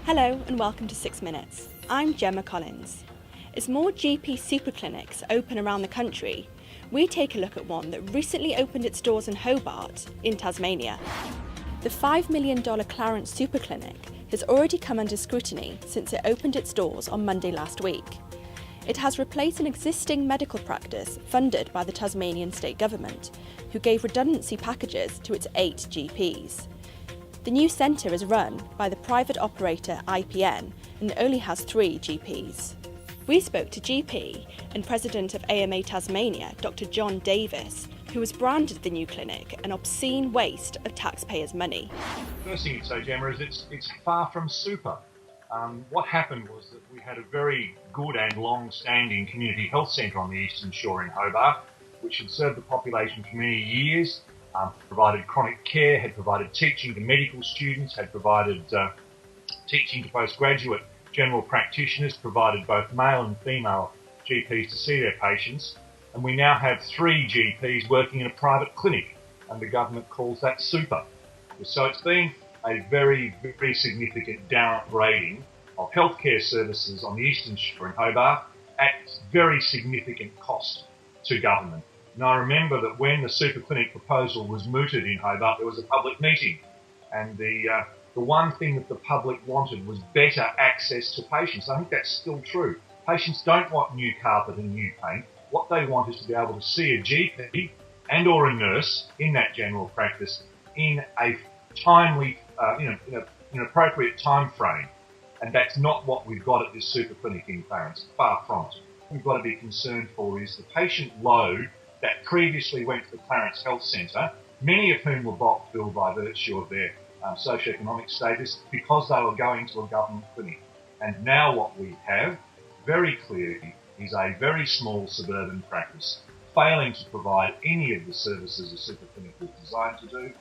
Hello and welcome to 6 Minutes. I'm Gemma Collins. As more GP super clinics open around the country, we take a look at one that recently opened its doors in Hobart, in Tasmania. The $5 million Clarence Super Clinic has already come under scrutiny since it opened its doors on Monday last week. It has replaced an existing medical practice funded by the Tasmanian state government, who gave redundancy packages to its 8 GPs. The new centre is run by the private operator IPN and only has 3 GPs. We spoke to GP and President of AMA Tasmania, Dr. John Davis, who has branded the new clinic an obscene waste of taxpayers' money. First thing to say, Gemma, is it's far from super. What happened was that we had a very good and long-standing community health centre on the eastern shore in Hobart, which had served the population for many years, provided chronic care, had provided teaching to medical students, had provided teaching to postgraduate general practitioners, provided both male and female GPs to see their patients. And we now have 3 GPs working in a private clinic, and the government calls that super. So it's been a very, very significant downgrading of healthcare services on the eastern shore in Hobart at very significant cost to government. And I remember that when the super clinic proposal was mooted in Hobart, there was a public meeting, and the one thing that the public wanted was better access to patients. I think that's still true. Patients don't want new carpet and new paint. What they want is to be able to see a GP and or a nurse in that general practice in a timely, in an appropriate time frame. And that's not what we've got at this super clinic in Clarence, far from it. What we've got to be concerned for is the patient load that previously went to the Clarence Health Centre, many of whom were bulk billed by virtue of their socioeconomic status because they were going to a government clinic. And now what we have, very clearly, is a very small suburban practice failing to provide any of the services a super clinic was designed to do,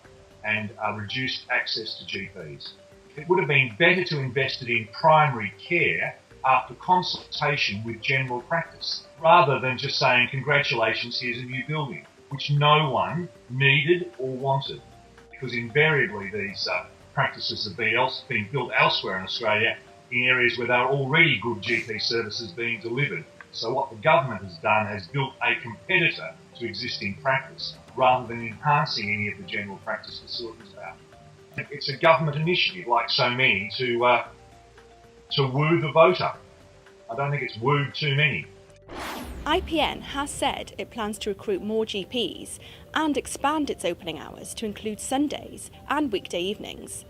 and reduced access to GPs. It would have been better to invest it in primary care after consultation with general practice, rather than just saying, congratulations, here's a new building, which no one needed or wanted, because invariably these practices have been built elsewhere in Australia in areas where there are already good GP services being delivered. So what the government has done has built a competitor to existing practice, rather than enhancing any of the general practice facilities there. It's a government initiative, like so many, to woo the voter. I don't think it's wooed too many. IPN has said it plans to recruit more GPs and expand its opening hours to include Sundays and weekday evenings.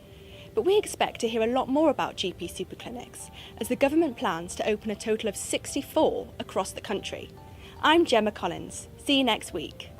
But we expect to hear a lot more about GP super clinics, as the government plans to open a total of 64 across the country. I'm Gemma Collins. See you next week.